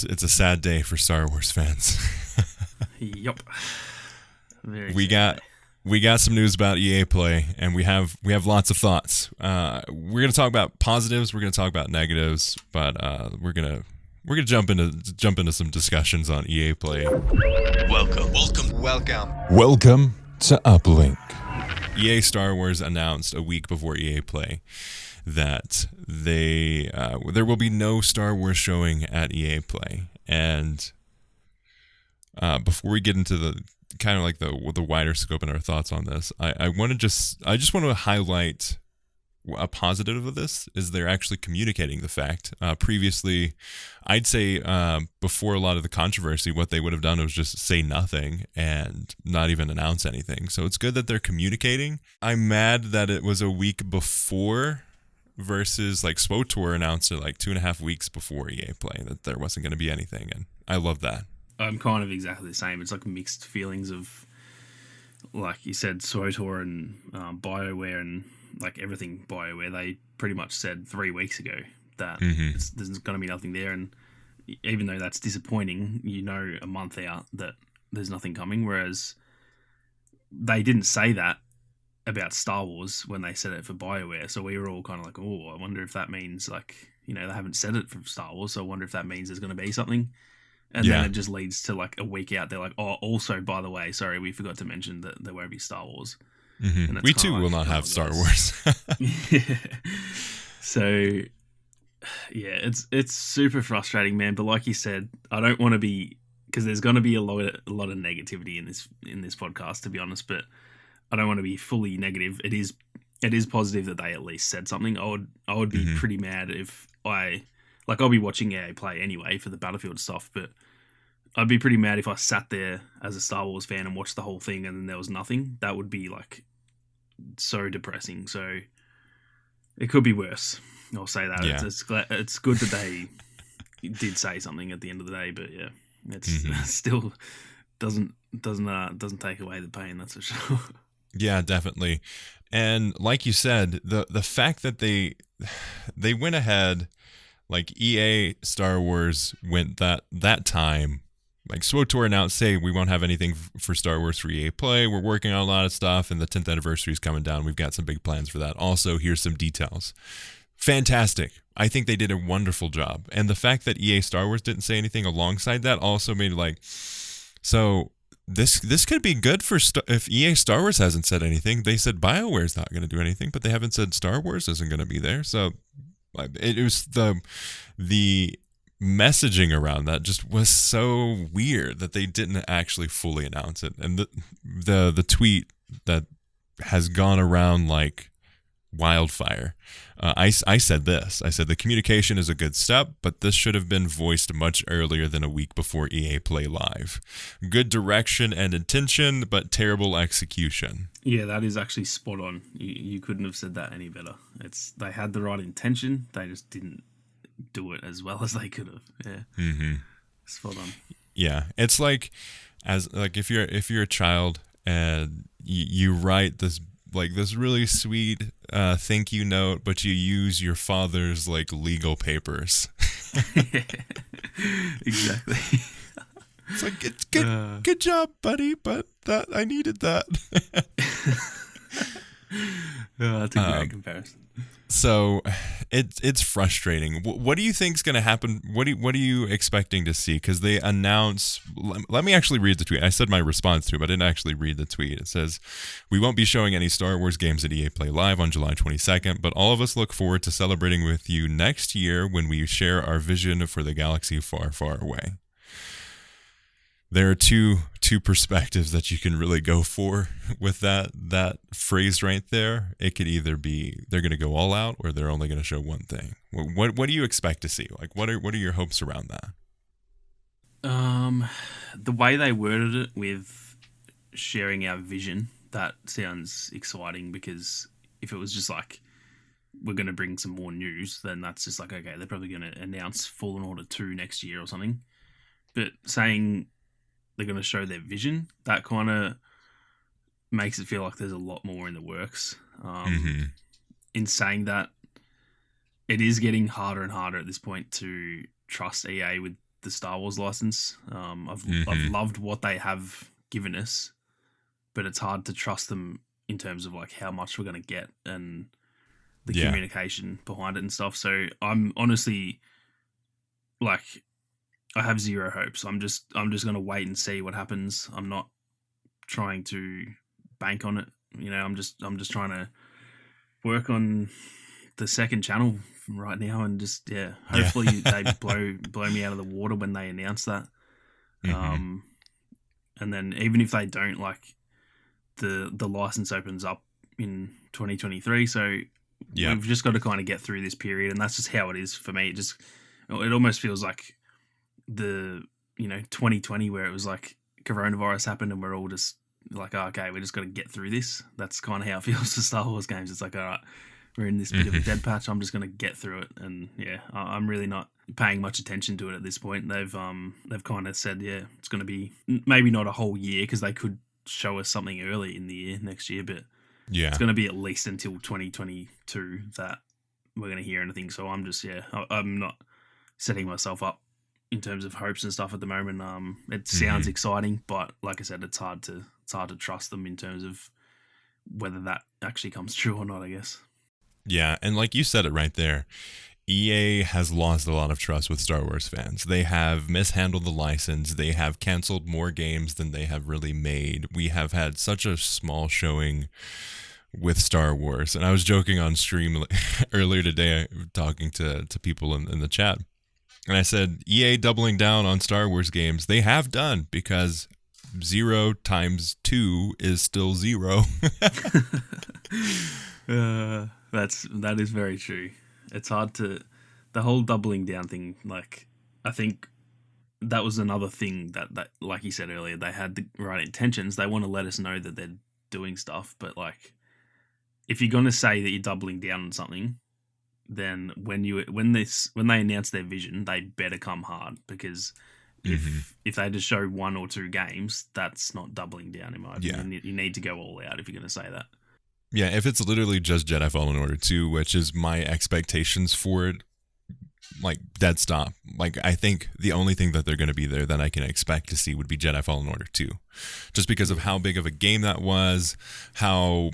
it's a sad day for Star Wars fans. Yup. We got some news about EA Play, and we have lots of thoughts. We're gonna talk about positives. We're gonna talk about negatives, but we're gonna jump into some discussions on EA Play. Welcome to Uplink. EA Star Wars announced a week before EA Play that there will be no Star Wars showing at EA Play. And before we get into the kind of like the wider scope and our thoughts on this, I just want to highlight a positive of this is they're actually communicating the fact. Previously, I'd say before a lot of the controversy, what they would have done was just say nothing and not even announce anything. So it's good that they're communicating. I'm mad that it was a week before versus like SWTOR announced it like 2.5 weeks before EA Play that there wasn't going to be anything. And I love that. I'm kind of exactly the same. It's like mixed feelings of, like you said, SWTOR and BioWare and like everything BioWare. They pretty much said 3 weeks ago that there's going to be nothing there. And even though that's disappointing, a month out that there's nothing coming. Whereas they didn't say that about Star Wars when they said it for BioWare. So we were all kind of like, oh, I wonder if that means like, they haven't said it for Star Wars. So I wonder if that means there's going to be something. And then it just leads to like a week out. They're like, oh, also, by the way, sorry, we forgot to mention that there won't be Star Wars. Mm-hmm. We too will not have Star Wars. Yeah. So, yeah, it's super frustrating, man. But like you said, I don't want to be, because there's going to be a lot of negativity in this podcast, to be honest. But I don't want to be fully negative. It is positive that they at least said something. I would be pretty mad if I'll be watching EA Play anyway for the Battlefield stuff, but I'd be pretty mad if I sat there as a Star Wars fan and watched the whole thing and then there was nothing. That would be like so depressing. So it could be worse. I'll say that. Yeah. It's good that they did say something at the end of the day, but yeah, it's still doesn't take away the pain. That's for sure. Yeah, definitely. And like you said, the fact that they went ahead. Like EA Star Wars went that time, like SWTOR announced, say we won't have anything for Star Wars for EA Play. We're working on a lot of stuff, and the 10th anniversary is coming down. We've got some big plans for that. Also, here's some details. Fantastic. I think they did a wonderful job. And the fact that EA Star Wars didn't say anything alongside that also made it like, so this could be good for if EA Star Wars hasn't said anything. They said BioWare's not going to do anything, but they haven't said Star Wars isn't going to be there. So it was the messaging around that just was so weird that they didn't actually fully announce it. And the tweet that has gone around like wildfire. I said this. I said the communication is a good step, but this should have been voiced much earlier than a week before EA Play Live. Good direction and intention, but terrible execution. Yeah, that is actually spot on. You couldn't have said that any better. They had the right intention. They just didn't do it as well as they could have. Yeah, spot on. Yeah, it's like if you're a child and you write this really sweet thank you note, but you use your father's like legal papers. Exactly. It's like it's good job, buddy, but I needed that. That's a great comparison. So it's frustrating. What do you think's going to happen? What are you expecting to see? Because they announce. Let me actually read the tweet. I said my response to it, but I didn't actually read the tweet. It says, "We won't be showing any Star Wars games at EA Play Live on July 22nd, but all of us look forward to celebrating with you next year when we share our vision for the galaxy far, far away." There are two perspectives that you can really go for with that phrase right there. It could either be they're going to go all out, or they're only going to show one thing. What do you expect to see? Like, what are your hopes around that? The way they worded it with sharing our vision, that sounds exciting, because if it was just like we're going to bring some more news, then that's just like, okay, they're probably going to announce Fallen Order 2 next year or something. But saying they're going to show their vision, that kind of makes it feel like there's a lot more in the works. In saying that, it is getting harder and harder at this point to trust EA with the Star Wars license. I've loved what they have given us, but it's hard to trust them in terms of like how much we're going to get and the communication behind it and stuff. So I'm honestly like, I have zero hopes. I'm just going to wait and see what happens. I'm not trying to bank on it. I'm just trying to work on the second channel right now, and just hopefully they blow me out of the water when they announce that. And then even if they don't, like the license opens up in 2023, so we've just got to kind of get through this period, and that's just how it is for me. It almost feels like the 2020 where it was like coronavirus happened and we're all just like, oh, okay, we just got to get through this. That's kind of how it feels for Star Wars games. It's like, all right, we're in this bit of a dead patch. I'm just going to get through it. And I'm really not paying much attention to it at this point. They've kind of said, it's going to be maybe not a whole year, because they could show us something early in the year next year, but it's going to be at least until 2022 that we're going to hear anything. So I'm just, I'm not setting myself up in terms of hopes and stuff at the moment. It sounds exciting, but like I said, it's hard to trust them in terms of whether that actually comes true or not, I guess. Yeah, and like you said it right there, EA has lost a lot of trust with Star Wars fans. They have mishandled the license. They have canceled more games than they have really made. We have had such a small showing with Star Wars. And I was joking on stream earlier today, talking to people in the chat. And I said, EA doubling down on Star Wars games, they have done, because 0 times 2 is still 0. That is very true. It's hard the whole doubling down thing, like, I think that was another thing that like you said earlier, they had the right intentions. They want to let us know that they're doing stuff, but like, if you're going to say that you're doubling down on something, then when they announce their vision, they better come hard, because if they just show 1 or 2 games, that's not doubling down, in my opinion. You need to go all out if you're going to say that. Yeah, if it's literally just Jedi Fallen Order 2, which is my expectations for it, like, dead stop. Like, I think the only thing that they're going to be there that I can expect to see would be Jedi Fallen Order 2. Just because of how big of a game that was, how,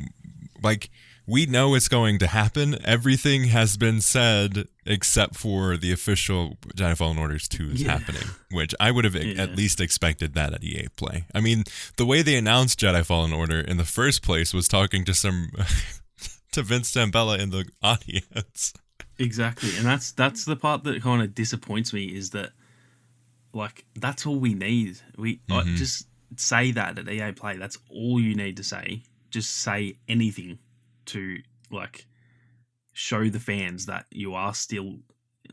like, we know it's going to happen. Everything has been said except for the official Jedi Fallen Order 2 is happening, which I would have at least expected that at EA Play. I mean, the way they announced Jedi Fallen Order in the first place was talking to to Vince Zambella in the audience. Exactly, and that's the part that kind of disappoints me, is that, like, that's all we need. We just say that at EA Play. That's all you need to say. Just say anything to, like, show the fans that you are still,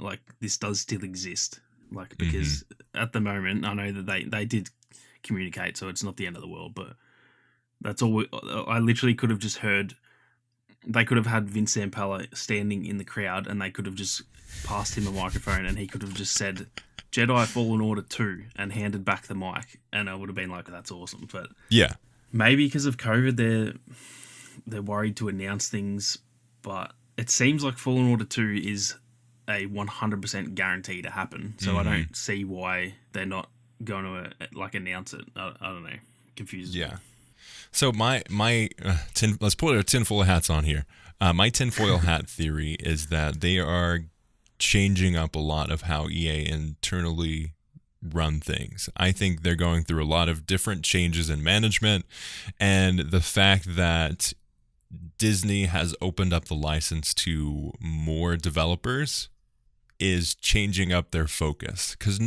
like, this does still exist. Like, because at the moment, I know that they did communicate, so it's not the end of the world, but that's all. I literally could have just heard, they could have had Vince Zampella standing in the crowd, and they could have just passed him a microphone, and he could have just said Jedi Fallen Order 2 and handed back the mic, and I would have been like, that's awesome. But maybe because of COVID, they're worried to announce things, but it seems like Fallen Order 2 is a 100% guarantee to happen, so I don't see why they're not going to like announce it. I don't know, confuses me. So my let's put our tinfoil hats on here. My tinfoil hat theory is that they are changing up a lot of how EA internally run things. I think they're going through a lot of different changes in management, and the fact that Disney has opened up the license to more developers is changing up their focus, because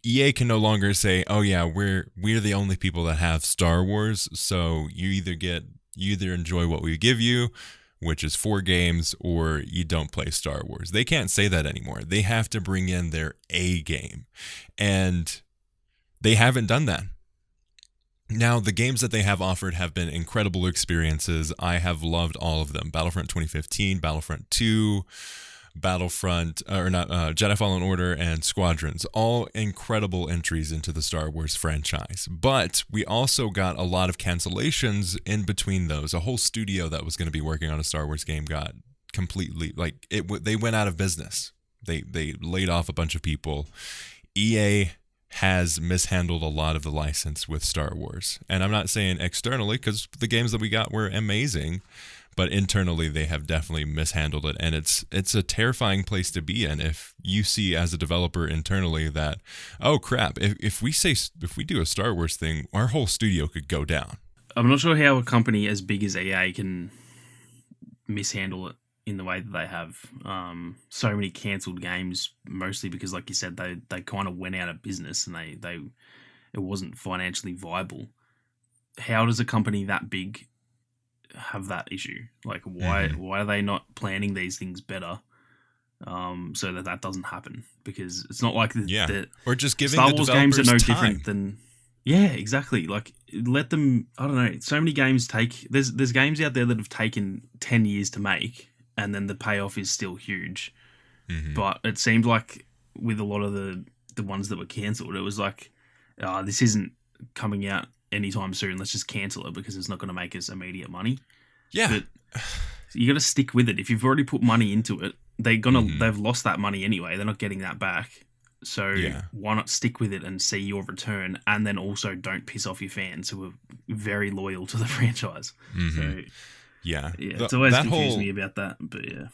EA can no longer say, oh yeah, we're the only people that have Star Wars, so you either enjoy what we give you, which is 4 games, or you don't play Star Wars. They can't say that anymore. They have to bring in their A game, and they haven't done that. Now, the games that they have offered have been incredible experiences. I have loved all of them. Battlefront 2015, Battlefront 2, Jedi Fallen Order, and Squadrons. All incredible entries into the Star Wars franchise. But we also got a lot of cancellations in between those. A whole studio that was going to be working on a Star Wars game got completely, they went out of business. They laid off a bunch of people. EA has mishandled a lot of the license with Star Wars. And I'm not saying externally, because the games that we got were amazing, but internally they have definitely mishandled it. And it's a terrifying place to be in if you see as a developer internally that, oh crap, if we do a Star Wars thing, our whole studio could go down. I'm not sure how a company as big as EA can mishandle it in the way that they have. So many cancelled games, mostly because, like you said, they kind of went out of business and it wasn't financially viable. How does a company that big have that issue? Like, why are they not planning these things better, so that doesn't happen? Because it's not like or just giving Star the Wars games are no developers time. different than. Yeah, exactly. Like, let them. I don't know. So many games take. There's games out there that have taken 10 years to make, and then the payoff is still huge. But it seemed like with a lot of the ones that were cancelled, it was like, this isn't coming out anytime soon. Let's just cancel it because it's not going to make us immediate money. Yeah, but you got to stick with it. If you've already put money into it, they've lost that money anyway. They're not getting that back. So why not stick with it and see your return, and then also don't piss off your fans who are very loyal to the franchise. So it's always confused me about that. But yeah,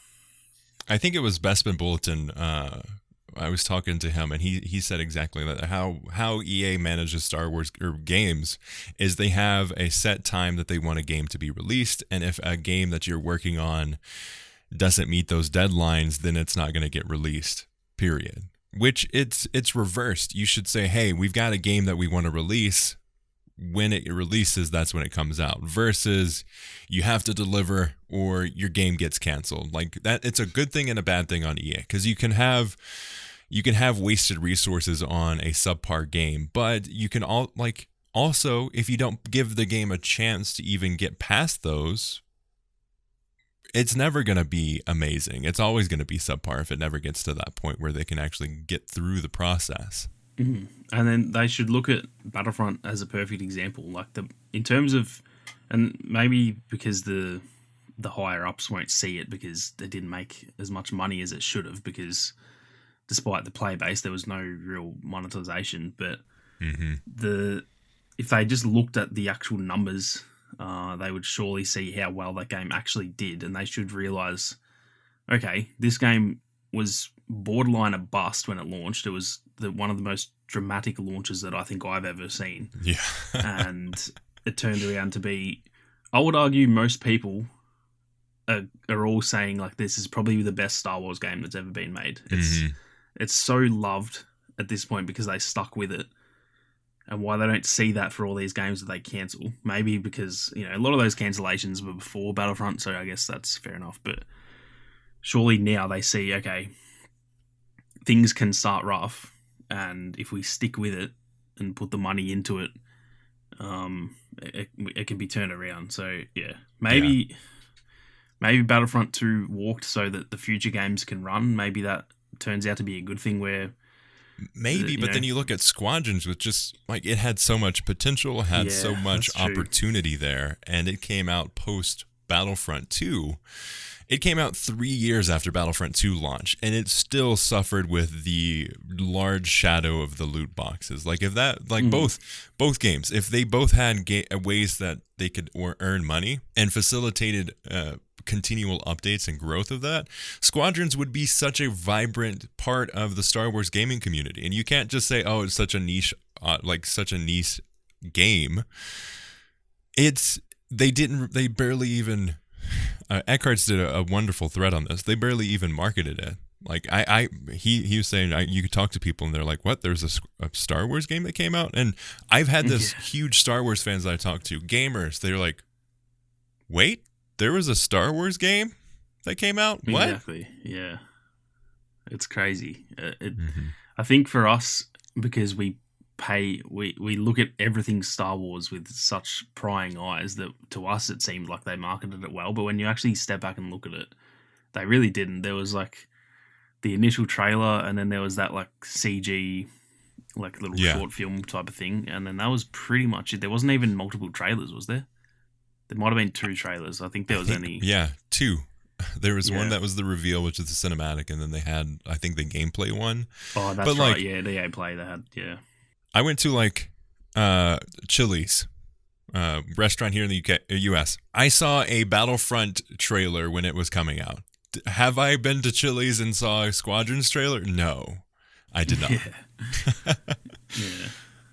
I think it was Bespin Bulletin. I was talking to him, and he said exactly that. How EA manages Star Wars or games is they have a set time that they want a game to be released, and if a game that you're working on doesn't meet those deadlines, then it's not going to get released. Period. Which it's reversed. You should say, hey, we've got a game that we want to release. When it releases, that's when it comes out. Versus you have to deliver or your game gets canceled. Like that, it's a good thing and a bad thing on EA, because you can have wasted resources on a subpar game, but you can also if you don't give the game a chance to even get past those, it's never going to be amazing. It's always going to be subpar if it never gets to that point where they can actually get through the process. And then they should look at Battlefront as a perfect example. Like in terms of, and maybe because the higher ups won't see it because they didn't make as much money as it should have, because despite the play base, there was no real monetization. But if they just looked at the actual numbers, they would surely see how well that game actually did, and they should realize, okay, this game was borderline a bust when it launched. It was one of the most dramatic launches that I think I've ever seen. Yeah. And it turned around to be, I would argue most people are all saying, like, this is probably the best Star Wars game that's ever been made. It's so loved at this point because they stuck with it. And why they don't see that for all these games that they cancel. Maybe because, a lot of those cancellations were before Battlefront, so I guess that's fair enough. But surely now they see, okay, things can start rough, and if we stick with it and put the money into it, it can be turned around. So, yeah, maybe Battlefront 2 walked so that the future games can run. Maybe that turns out to be a good thing where... Maybe, but then you look at Squadrons, with just like it had so much potential, had so much opportunity there, and it came out post Battlefront 2. It came out 3 years after Battlefront 2 launched, and it still suffered with the large shadow of the loot boxes. Like if that, like both games, if they both had ways that they could earn money and facilitated continual updates and growth of that, Squadrons would be such a vibrant part of the Star Wars gaming community. And you can't just say, oh, it's such a niche, such a niche game. They barely even, Eckhart's did a wonderful thread on this. They barely even marketed it. Like he was saying, you could talk to people and they're like, what? There's a Star Wars game that came out? And I've had this huge Star Wars fans that I talked to, gamers. They're like, wait, there was a Star Wars game that came out? What? Exactly. Yeah. It's crazy. I think for us, because we look at everything Star Wars with such prying eyes, that to us it seemed like they marketed it well. But when you actually step back and look at it, they really didn't. There was like the initial trailer, and then there was that like CG, like little short film type of thing. And then that was pretty much it. There wasn't even multiple trailers, was there? There might have been 2 trailers. I think there was only... Yeah, 2. There was one Yeah. that was the reveal, which is the cinematic, and then they had, I think, the gameplay one. Oh, But that's right. like, Yeah, the EA Play they had. Yeah. I went to like Chili's restaurant here in the US. I saw a Battlefront trailer when it was coming out. Have I been to Chili's and saw a Squadrons trailer? No, I did not. Yeah. Yeah.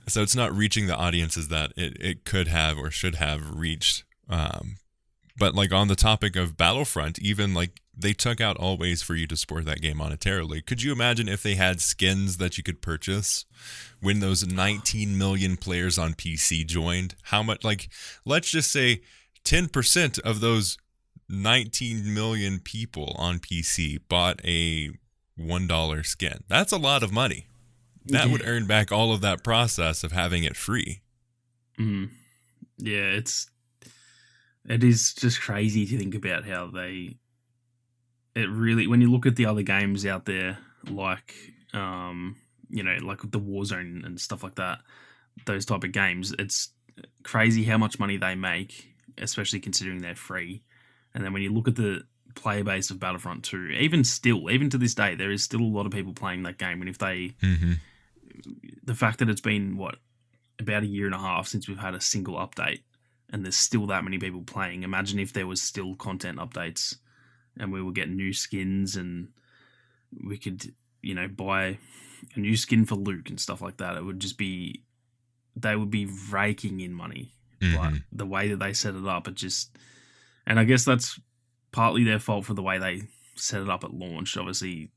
So it's not reaching the audiences that it could have or should have reached. But like on the topic of Battlefront, even like they took out all ways for you to support that game monetarily. Could you imagine if they had skins that you could purchase when those 19 million players on PC joined? How much, like, let's just say 10% of those 19 million people on PC bought a $1 skin. That's a lot of money. That would earn back all of that process of having it free. Mm. Yeah, it is just crazy to think about how it really, when you look at the other games out there, like like the Warzone and stuff like that, those type of games, it's crazy how much money they make, especially considering they're free. And then when you look at the player base of Battlefront 2, even to this day, there is still a lot of people playing that game. And if they, the fact that it's been about a year and a half since we've had a single update, and there's still that many people playing. Imagine if there was still content updates, and we were getting new skins, and we could, buy a new skin for Luke and stuff like that. It would just be, they would be raking in money. But the way that they set it up, and I guess that's partly their fault for the way they set it up at launch. Obviously,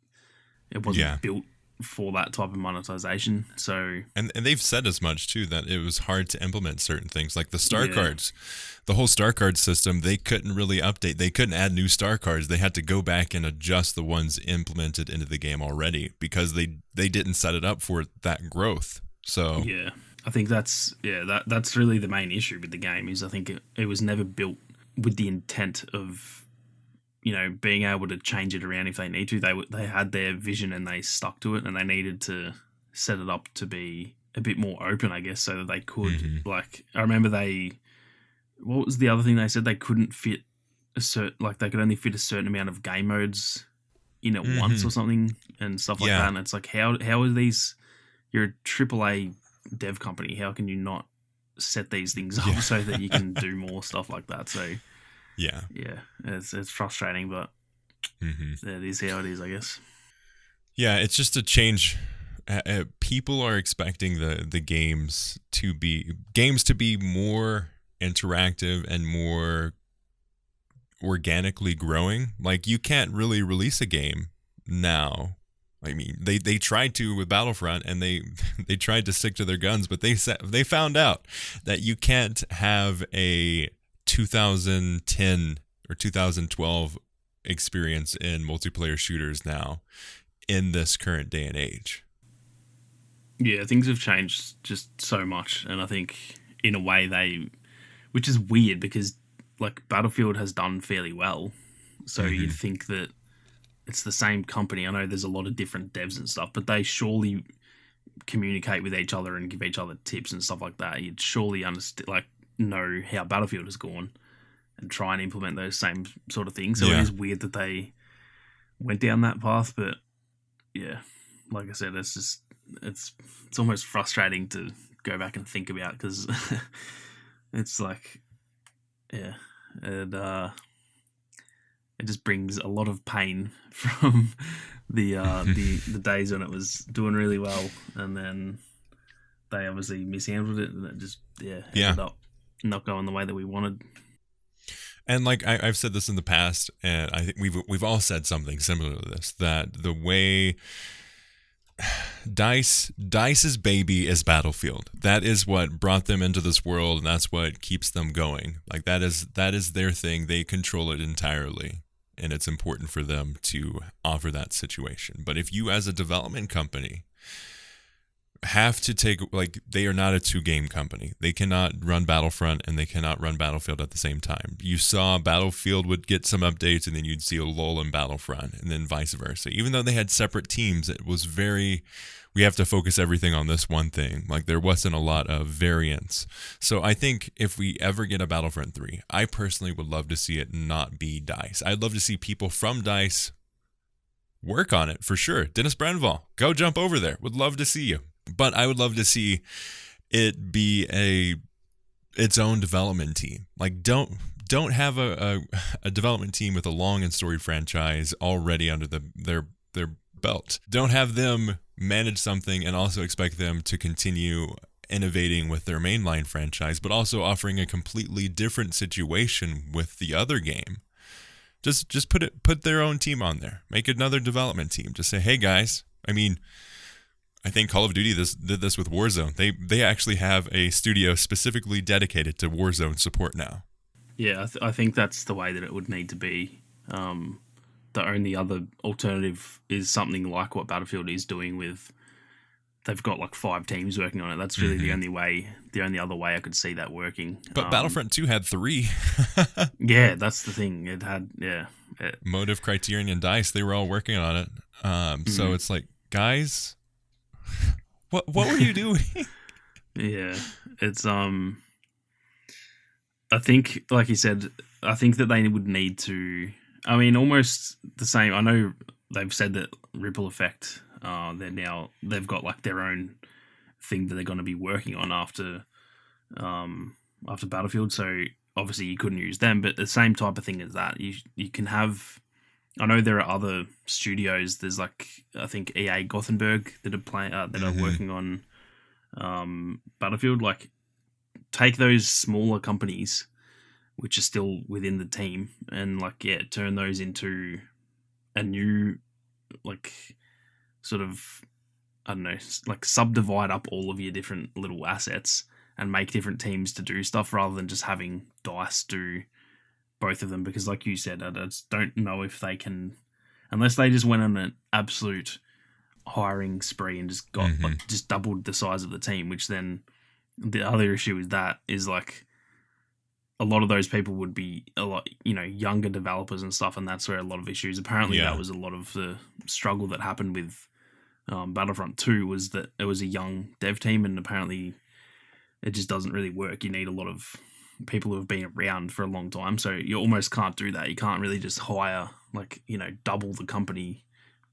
it wasn't built for that type of monetization. So and they've said as much too, that it was hard to implement certain things like the star cards, the whole star card system. They couldn't really update. They couldn't add new star cards. They had to go back and adjust the ones implemented into the game already because they didn't set it up for that growth. So yeah, I think that's really the main issue with the game. Is I think it was never built with the intent of being able to change it around if they need to. They had their vision and they stuck to it, and they needed to set it up to be a bit more open, I guess, so that they could like, I remember what was the other thing they said? They couldn't fit they could only fit a certain amount of game modes in at once or something and stuff like that. And it's like, how are these, you're a AAA dev company, how can you not set these things up so that you can do more stuff like that? So yeah, it's frustrating, but it is how it is, I guess. Yeah, it's just a change. People are expecting the games to be more interactive and more organically growing. Like, you can't really release a game now. I mean, they tried to with Battlefront, and they tried to stick to their guns, but they found out that you can't have a 2010 or 2012 experience in multiplayer shooters now in this current day and age. Yeah, things have changed just so much, and I think in a way which is weird because like Battlefield has done fairly well, so you'd think that it's the same company. I know there's a lot of different devs and stuff, but they surely communicate with each other and give each other tips and stuff like that. You'd surely know how Battlefield has gone and try and implement those same sort of things. So it is weird that they went down that path, but yeah, like I said, it's almost frustrating to go back and think about because it's like, yeah, it just brings a lot of pain from the days when it was doing really well, and then they obviously mishandled it, and it just ended up not going the way that we wanted. And like I've said this in the past, and I think we've all said something similar to this, that the way DICE's baby is Battlefield. That is what brought them into this world, and that's what keeps them going. Like that is their thing. They control it entirely, and it's important for them to offer that situation. But if you, as a development company, have to take, like, they are not a 2-game company. They cannot run Battlefront and they cannot run Battlefield at the same time. You saw Battlefield would get some updates and then you'd see a lull in Battlefront, and then vice versa. Even though they had separate teams, it was very, we have to focus everything on this one thing. Like, there wasn't a lot of variance. So I think if we ever get a Battlefront 3, I personally would love to see it not be DICE. I'd love to see people from DICE work on it for sure. Dennis Brenval, go jump over there. Would love to see you. But I would love to see it be its own development team. Like, don't have a development team with a long and storied franchise already under their belt. Don't have them manage something and also expect them to continue innovating with their mainline franchise, but also offering a completely different situation with the other game. Just put their own team on there. Make another development team. Just say, hey guys. I mean, I think Call of Duty did this with Warzone. They actually have a studio specifically dedicated to Warzone support now. Yeah, I think that's the way that it would need to be. The only other alternative is something like what Battlefield is doing with, they've got like 5 teams working on it. That's really the only other way I could see that working. But Battlefront 2 had 3. Yeah, that's the thing. It had, Motive, Criterion, and DICE, they were all working on it. So it's like, guys, what were you doing? Yeah, it's I think, like you said, I think that they would need to. I mean, almost the same. I know they've said that Ripple Effect. They've got like their own thing that they're going to be working on after Battlefield. So obviously you couldn't use them, but the same type of thing as that. You can have. I know there are other studios. There's like, I think EA Gothenburg that are working on Battlefield. Like, take those smaller companies, which are still within the team, and like, turn those into a new, like, sort of, I don't know, like subdivide up all of your different little assets and make different teams to do stuff rather than just having DICE do both of them. Because like you said, I just don't know if they can, unless they just went on an absolute hiring spree and just got like just doubled the size of the team, which then the other issue is that is like a lot of those people would be a lot, younger developers and stuff, and that's where a lot of issues. Apparently that was a lot of the struggle that happened with Battlefront 2 was that it was a young dev team, and apparently it just doesn't really work. You need a lot of people who have been around for a long time, so you almost can't do that. You can't really just hire double the company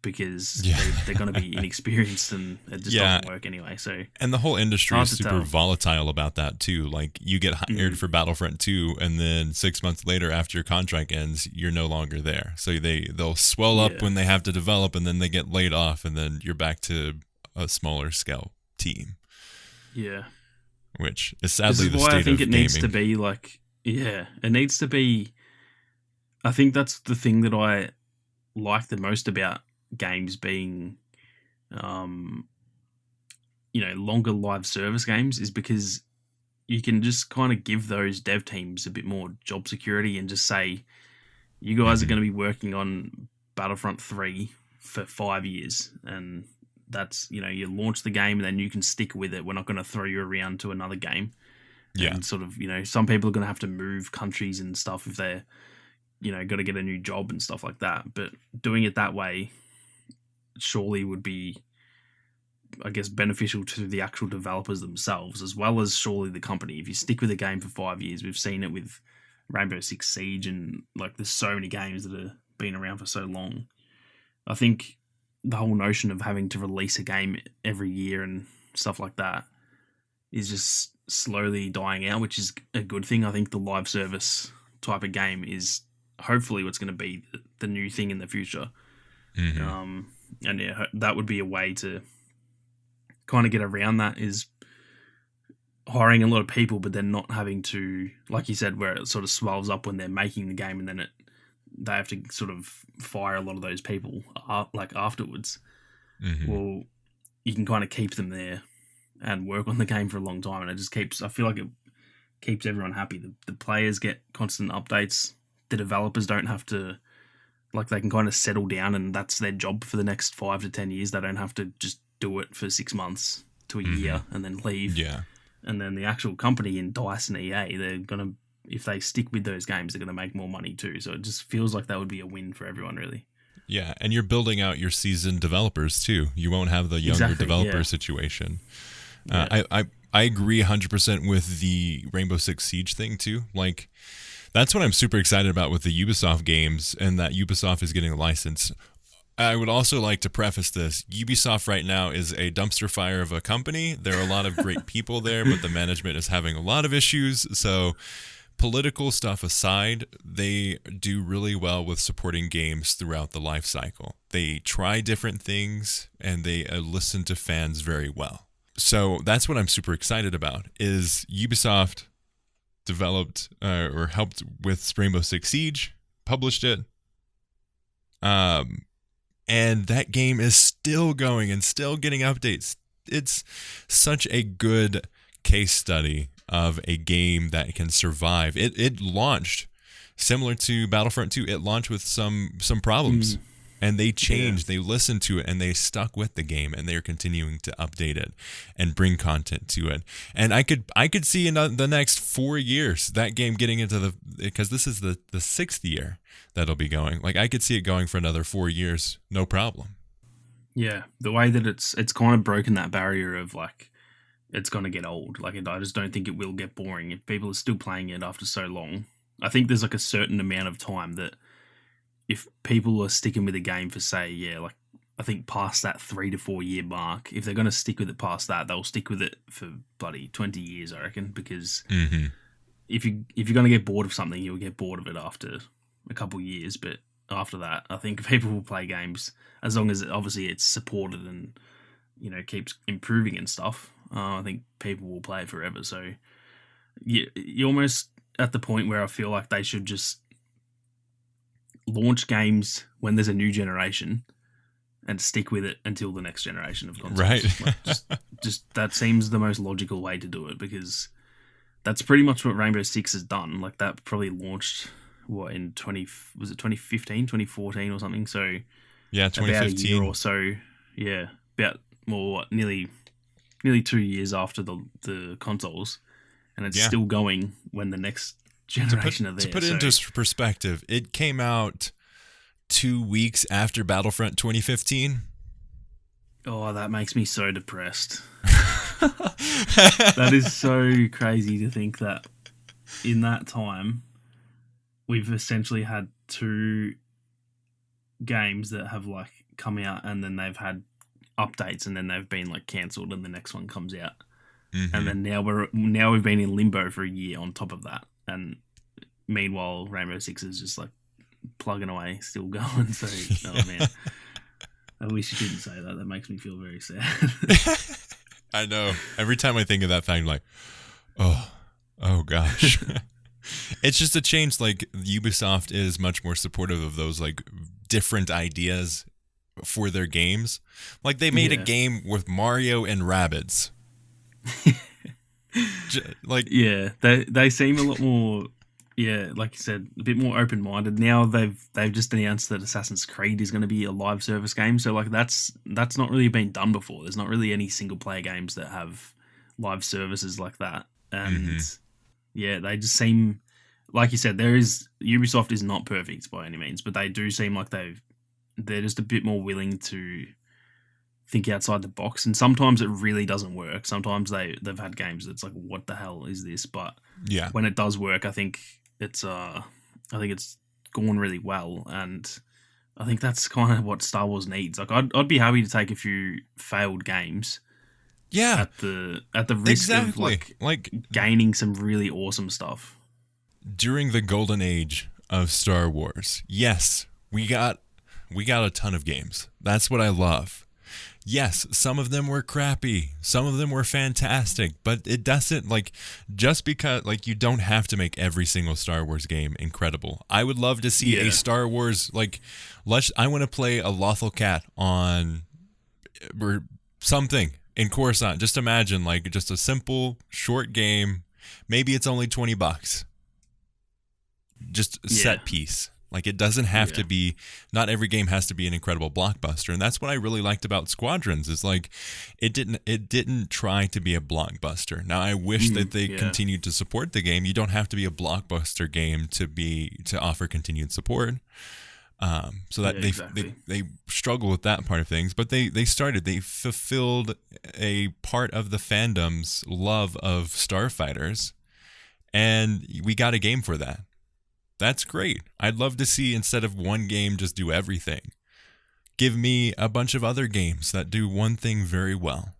because they're going to be inexperienced, and it just doesn't work anyway. So, and the whole industry is super volatile about that too. Like, you get hired for Battlefront 2, and then 6 months later, after your contract ends, you're no longer there. So they'll swell up when they have to develop, and then they get laid off, and then you're back to a smaller scale team. Yeah. Which is sadly the state of gaming. I think it needs to be like, it needs to be. I think that's the thing that I like the most about games being, longer live service games, is because you can just kind of give those dev teams a bit more job security and just say, you guys are going to be working on Battlefront 3 for 5 years, and that's, you launch the game and then you can stick with it. We're not going to throw you around to another game. Yeah. And sort of, some people are going to have to move countries and stuff if they're, got to get a new job and stuff like that. But doing it that way surely would be, I guess, beneficial to the actual developers themselves, as well as surely the company. If you stick with a game for 5 years, we've seen it with Rainbow Six Siege, and like, there's so many games that have been around for so long. I think the whole notion of having to release a game every year and stuff like that is just slowly dying out, which is a good thing. I think the live service type of game is hopefully what's going to be the new thing in the future. And that would be a way to kind of get around that, is hiring a lot of people, but then not having to, like you said, where it sort of swells up when they're making the game, and then they have to sort of fire a lot of those people afterwards. Well, you can kind of keep them there and work on the game for a long time, and it just keeps, I feel like it keeps everyone happy. The players get constant updates. The developers don't have to, like, they can kind of settle down, and that's their job for the next 5 to 10 years. They don't have to just do it for 6 months to a year and then leave. Yeah. And then the actual company in DICE and EA, they're going to, if they stick with those games, they're going to make more money too. So it just feels like that would be a win for everyone, really. Yeah, and you're building out your seasoned developers too. You won't have the younger developer situation. Yeah. I agree 100% with the Rainbow Six Siege thing too. Like, that's what I'm super excited about with the Ubisoft games, and that Ubisoft is getting a license. I would also like to preface this. Ubisoft right now is a dumpster fire of a company. There are a lot of great people there, but the management is having a lot of issues. So political stuff aside, they do really well with supporting games throughout the life cycle. They try different things, and they listen to fans very well. So that's what I'm super excited about, is Ubisoft developed or helped with Rainbow Six Siege, published it. And that game is still going and still getting updates. It's such a good case study of a game that can survive. It launched similar to Battlefront 2. It launched with some problems, and they changed. They listened to it, and they stuck with the game, and they're continuing to update it and bring content to it. And I could see in the next 4 years that game getting into because this is the 6th year that'll be going. Like, I could see it going for another 4 years, no problem. Yeah, the way that it's kind of broken that barrier of like, it's going to get old. Like, I just don't think it will get boring if people are still playing it after so long. I think there's like a certain amount of time that if people are sticking with a game for, say, like, I think past that 3 to 4 year mark, if they're going to stick with it past that, they'll stick with it for bloody 20 years, I reckon, because if you're going to get bored of something, you'll get bored of it after a couple years. But after that, I think people will play games as long as obviously it's supported and, you know, keeps improving and stuff. I think people will play it forever. So you're almost at the point where I feel like they should just launch games when there's a new generation and stick with it until the next generation of consoles. Right. Like, just that seems the most logical way to do it, because that's pretty much what Rainbow Six has done. Like, that probably launched in 2015, 2014 or something. So yeah, 2015 about a year or so. Yeah, about nearly 2 years after the consoles, and it's still going when the next generation are there. To put it into perspective, it came out 2 weeks after Battlefront 2015. Oh, that makes me so depressed. That is so crazy to think that in that time we've essentially had 2 games that have like come out, and then they've had updates, and then they've been like cancelled, and the next one comes out, and then now we've been in limbo for a year on top of that, and meanwhile Rainbow Six is just like plugging away, still going. So oh man, I wish you didn't say that. That makes me feel very sad. I know. Every time I think of that fact, I'm like, oh gosh. It's just a change. Like, Ubisoft is much more supportive of those like different ideas for their games. Like, they made a game with Mario and Rabbids. Like, yeah, they seem a lot more, like you said, a bit more open-minded. Now they've just announced that Assassin's Creed is going to be a live service game. So like that's not really been done before. There's not really any single player games that have live services like that. And yeah, they just seem, like you said, Ubisoft is not perfect by any means, but they do seem like they're just a bit more willing to think outside the box. And sometimes it really doesn't work. Sometimes they've had games that's like, what the hell is this? But yeah, when it does work, I think it's gone really well. And I think that's kind of what Star Wars needs. Like, I'd be happy to take a few failed games. Yeah, at the risk of like gaining some really awesome stuff. During the golden age of Star Wars, yes, we got a ton of games. That's what I love. Yes, some of them were crappy, some of them were fantastic, but it doesn't, like, just because, like, you don't have to make every single Star Wars game incredible. I would love to see a Star Wars, like, I want to play a Lothal Cat on or something in Coruscant. Just imagine, like, just a simple short game. Maybe it's only $20. Just a set piece. Like, it doesn't have Yeah. to be, not every game has to be an incredible blockbuster. And that's what I really liked about Squadrons, is like, it didn't try to be a blockbuster. Now, I wish that they Yeah. continued to support the game. You don't have to be a blockbuster game to offer continued support. So Yeah, that exactly. they struggle with that part of things, but they fulfilled a part of the fandom's love of starfighters, and we got a game for that. That's great. I'd love to see, instead of one game just do everything, give me a bunch of other games that do one thing very well.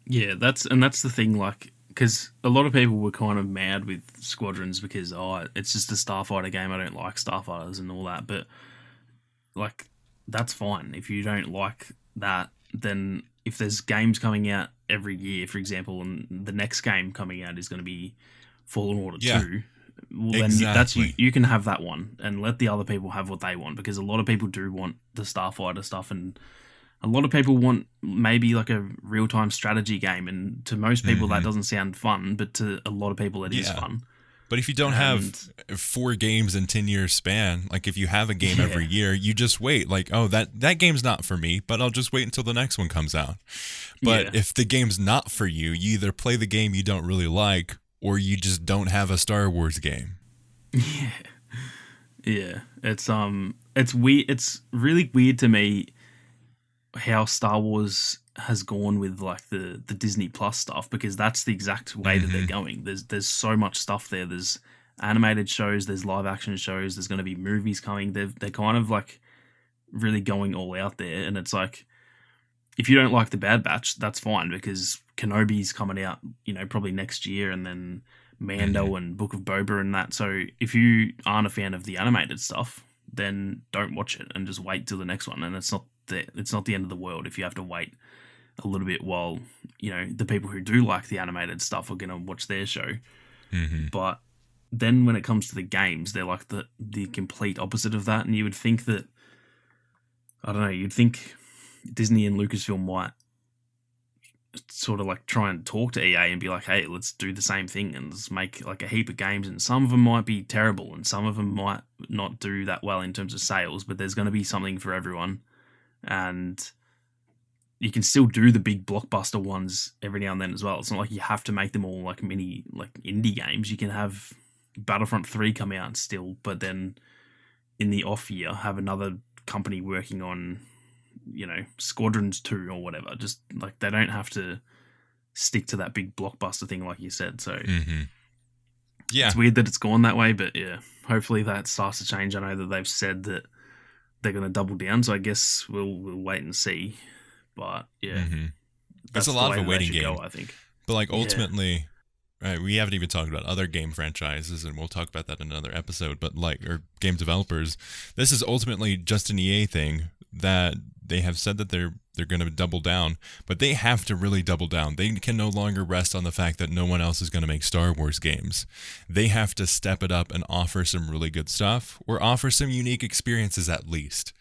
Yeah, that's the thing, like, because a lot of people were kind of mad with Squadrons because it's just a Starfighter game. I don't like Starfighters and all that, but like, that's fine if you don't like that. Then if there's games coming out every year, for example, and the next game coming out is going to be Fallen Order Yeah, 2, well, then that's exactly. you can have that one and let the other people have what they want, because a lot of people do want the Starfighter stuff, and a lot of people want maybe like a real-time strategy game, and to most people that Hmm. doesn't sound fun, but to a lot of people it is Yeah. fun. But if you don't have And 4 games in 10 years span, like if you have a game every yeah, year, you just wait. Like, oh, that game's not for me, but I'll just wait until the next one comes out. But yeah. if the game's not for you, you either play the game you don't really like, or you just don't have a Star Wars game. Yeah, yeah. It's weird. It's really weird to me how Star Wars has gone with like the Disney Plus stuff, because that's the exact way that they're Hmm. going. There's so much stuff there. There's animated shows. There's live action shows. There's going to be movies coming. They're kind of like really going all out there, and it's like, if you don't like the Bad Batch, that's fine, because Kenobi's coming out, probably next year, and then Hmm. Mando and Book of Boba and that. So if you aren't a fan of the animated stuff, then don't watch it and just wait till the next one. And it's not the end of the world if you have to wait a little bit while the people who do like the animated stuff are gonna watch their show. Hmm. But then when it comes to the games, they're like the complete opposite of that. And you would think that, I don't know, you'd think Disney and Lucasfilm might sort of like try and talk to EA and be like, hey, let's do the same thing and let's make like a heap of games. And some of them might be terrible and some of them might not do that well in terms of sales, but there's going to be something for everyone. And you can still do the big blockbuster ones every now and then as well. It's not like you have to make them all like mini, like indie games. You can have Battlefront 3 come out still, but then in the off year have another company working on Squadrons 2 or whatever. Just like, they don't have to stick to that big blockbuster thing like you said. So Hmm. Yeah. it's weird that it's gone that way, but yeah, hopefully that starts to change. I know that they've said that they're going to double down, so I guess we'll wait and see. But yeah, Hmm. It's a that's the lot way of a that they waiting should game. go, I think. But like, Yeah. ultimately, right, we haven't even talked about other game franchises, and we'll talk about that in another episode. But like, or game developers, this is ultimately just an EA thing that they have said that they're going to double down, but they have to really double down. They can no longer rest on the fact that no one else is going to make Star Wars games. They have to step it up and offer some really good stuff, or offer some unique experiences at least.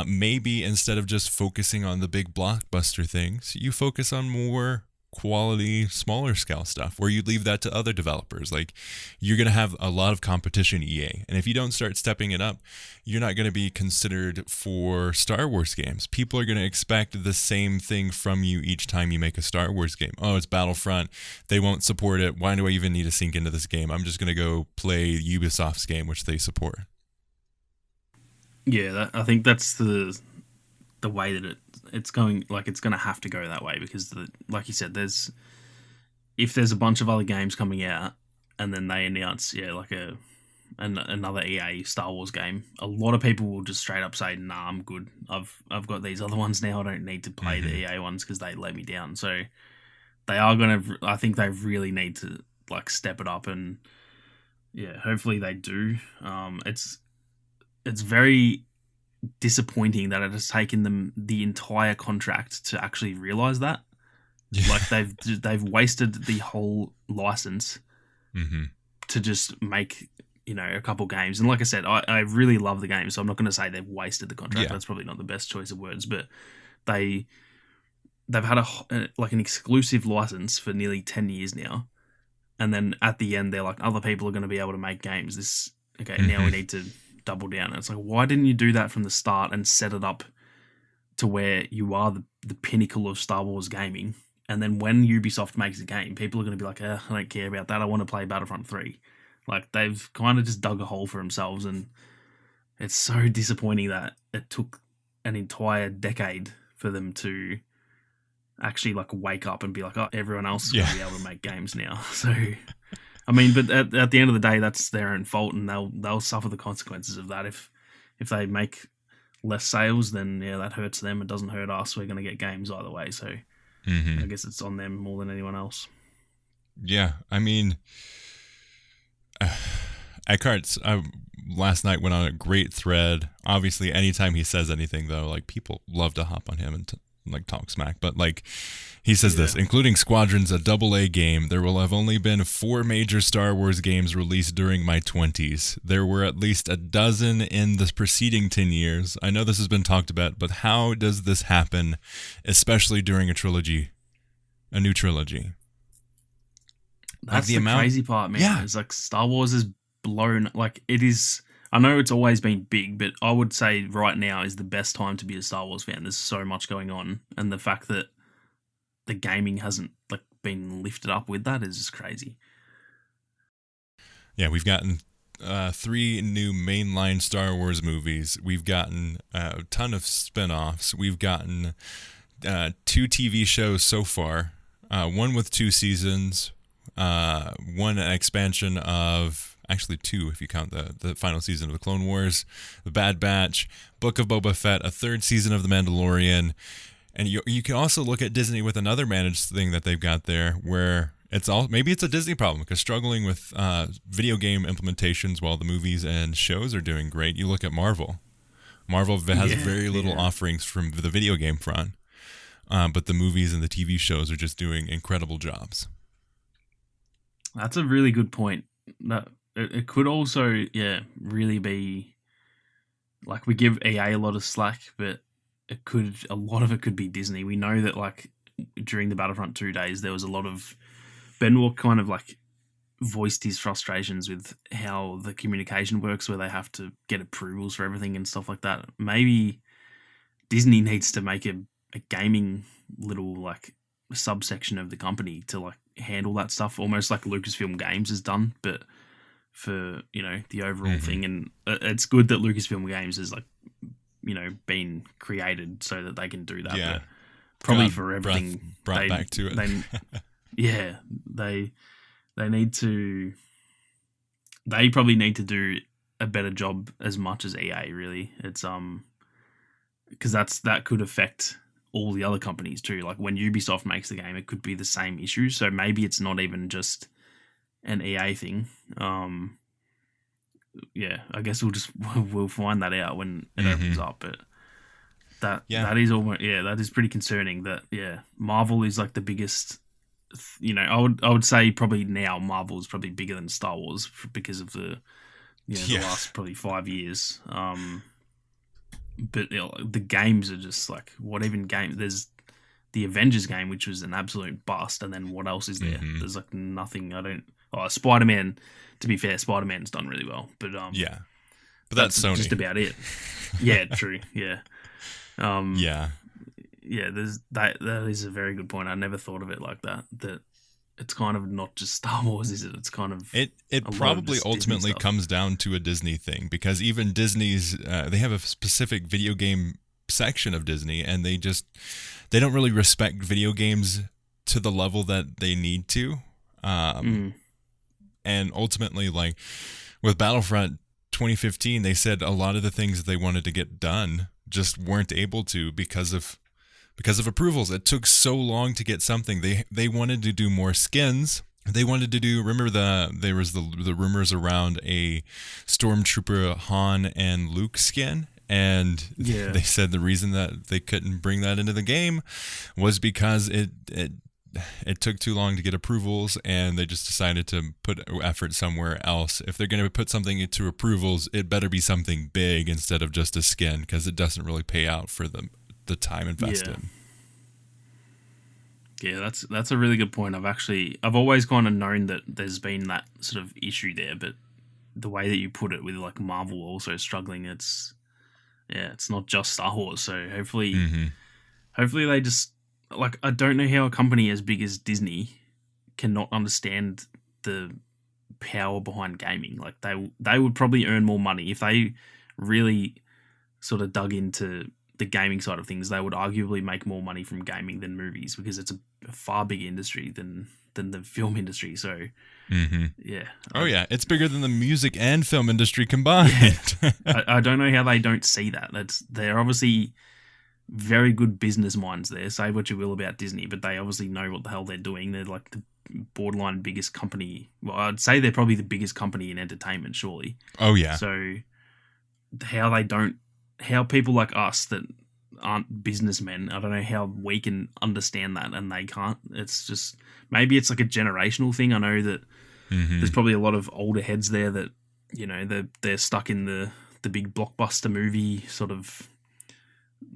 Maybe instead of just focusing on the big blockbuster things, you focus on more quality, smaller scale stuff, where you leave that to other developers. Like, you're going to have a lot of competition, EA. And if you don't start stepping it up, you're not going to be considered for Star Wars games. People are going to expect the same thing from you each time you make a Star Wars game. Oh, it's Battlefront. They won't support it. Why do I even need to sink into this game? I'm just going to go play Ubisoft's game, which they support. Yeah, I think that's the way that it's going. Like, it's going to have to go that way, because like you said, if there's a bunch of other games coming out and then they announce, yeah, like another EA Star Wars game, a lot of people will just straight up say, nah, I'm good. I've got these other ones now. I don't need to play the Hmm. EA ones because they let me down. So they are going to, I think they really need to like step it up, and yeah, hopefully they do. It's very disappointing that it has taken them the entire contract to actually realize that. Yeah. Like, they've wasted the whole license Hmm. to just make a couple games. And like I said, I really love the game, so I'm not going to say they've wasted the contract. Yeah. That's probably not the best choice of words, but they've had like an exclusive license for nearly 10 years now, and then at the end they're like, other people are going to be able to make games. Okay, now Hmm. we need to double down. And it's like, why didn't you do that from the start and set it up to where you are the pinnacle of Star Wars gaming? And then when Ubisoft makes a game, people are going to be like, I don't care about that. I want to play Battlefront 3. Like, they've kind of just dug a hole for themselves, and it's so disappointing that it took an entire decade for them to actually like wake up and be like, oh, everyone else is going to be able to make games now. So, I mean, but at the end of the day, that's their own fault, and they'll suffer the consequences of that. If they make less sales, then yeah, that hurts them. It doesn't hurt us. We're going to get games either way. So I guess it's on them more than anyone else. Yeah, I mean, Eckhart's last night went on a great thread. Obviously, anytime he says anything, though, like, people love to hop on him and like talk smack. But like, he says this, including Squadrons, a AA game, there will have only been 4 major Star Wars games released during my 20s. There were at least a dozen in the preceding 10 years. I know this has been talked about, but how does this happen, especially during a new trilogy? That's like the crazy part, man. Yeah. It's like Star Wars is blown, like, it is. I know it's always been big, but I would say right now is the best time to be a Star Wars fan. There's so much going on, and the fact that the gaming hasn't like been lifted up with that is just crazy. Yeah, we've gotten 3 new mainline Star Wars movies. We've gotten a ton of spin-offs. We've gotten 2 TV shows so far, one with 2 seasons, one expansion of... Actually 2 if you count the final season of the Clone Wars, The Bad Batch, Book of Boba Fett, a 3rd season of The Mandalorian. And you can also look at Disney with another managed thing that they've got there, where maybe it's a Disney problem, because struggling with video game implementations while the movies and shows are doing great. You look at Marvel. Marvel has very little offerings from the video game front, but the movies and the TV shows are just doing incredible jobs. That's a really good point. It could also, really be like, we give EA a lot of slack, but a lot of it could be Disney. We know that, like, during the Battlefront 2 days, there was a lot of... Benwalk kind of like voiced his frustrations with how the communication works, where they have to get approvals for everything and stuff like that. Maybe Disney needs to make a gaming little like subsection of the company to like handle that stuff, almost like Lucasfilm Games has done, but for, you know, the overall thing. And it's good that Lucasfilm Games has, like, you know, been created so that they can do that. Yeah. But probably for everything brought back to it. They need to. They probably need to do a better job as much as EA. Really, it's because that could affect all the other companies too. Like, when Ubisoft makes the game, it could be the same issue. So maybe it's not even just an EA thing. I guess we'll find that out when it opens up. But that is pretty concerning. That Marvel is like the biggest. You know, I would say probably now Marvel is probably bigger than Star Wars because of the last probably 5 years. But the games are just like, what even game? There's the Avengers game, which was an absolute bust, and then what else is there? There's like nothing. Spider-Man. To be fair, Spider-Man's done really well, but but that's Sony. Just about it. Yeah, true. Yeah. There's that is a very good point. I never thought of it like that. That it's kind of not just Star Wars, is it? It's kind of it probably ultimately comes down to a Disney thing, because even Disney's they have a specific video game section of Disney, and they don't really respect video games to the level that they need to. And ultimately, like with Battlefront 2015, they said a lot of the things that they wanted to get done just weren't able to because of approvals. It took so long to get something. They wanted to do more skins. They wanted to do. Remember there was the rumors around a Stormtrooper Han and Luke skin, and they said the reason that they couldn't bring that into the game was because it took too long to get approvals, and they just decided to put effort somewhere else. If they're going to put something into approvals, it better be something big instead of just a skin, because it doesn't really pay out for the time invested. Yeah, that's a really good point. I've always kind of known that there's been that sort of issue there, but the way that you put it with like Marvel also struggling, it's not just Star Wars. So hopefully they just like, I don't know how a company as big as Disney cannot understand the power behind gaming. Like they would probably earn more money if they really sort of dug into the gaming side of things. They would arguably make more money from gaming than movies, because it's a far bigger industry than the film industry. So yeah. Oh yeah, it's bigger than the music and film industry combined. Yeah. I don't know how they don't see that. They're obviously very good business minds there. Say what you will about Disney, but they obviously know what the hell they're doing. They're like the borderline biggest company. Well, I'd say they're probably the biggest company in entertainment, surely. Oh yeah. So how people like us that aren't businessmen, I don't know how we can understand that and they can't. It's just, maybe it's like a generational thing. I know that there's probably a lot of older heads there that, you know, they're stuck in the big blockbuster movie sort of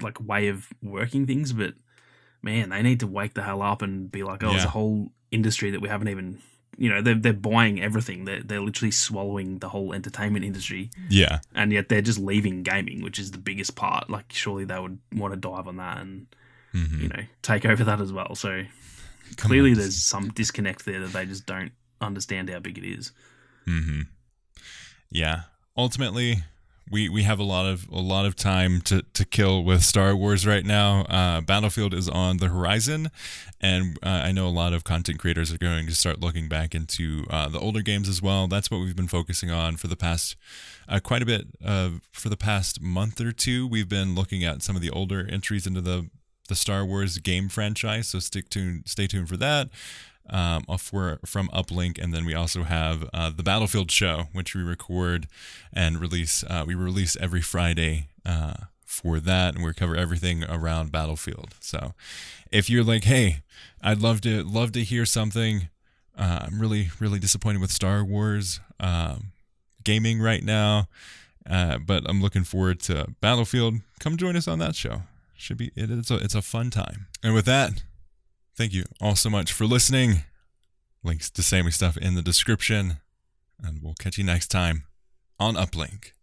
like way of working things, but man, they need to wake the hell up and be like, there's a whole industry that we haven't even, you know, they're buying everything. They're literally swallowing the whole entertainment industry. Yeah. And yet they're just leaving gaming, which is the biggest part. Like, surely they would want to dive on that and, you know, take over that as well. So clearly there's some disconnect there that they just don't understand how big it is. Yeah. Ultimately, we have a lot of time to kill with Star Wars right now. Battlefield is on the horizon, and I know a lot of content creators are going to start looking back into the older games as well. That's what we've been focusing on for the past quite a bit. For the past month or two, we've been looking at some of the older entries into the Star Wars game franchise. So stay tuned for that. From Uplink, and then we also have the Battlefield show, which we record and release. We release every Friday for that, and we cover everything around Battlefield. So if you're like, hey, I'd love to hear something, I'm really disappointed with Star Wars gaming right now, but I'm looking forward to Battlefield, come join us on that show. It's a fun time. And with that, thank you all so much for listening. Links to Sammy stuff in the description. And we'll catch you next time on Uplink.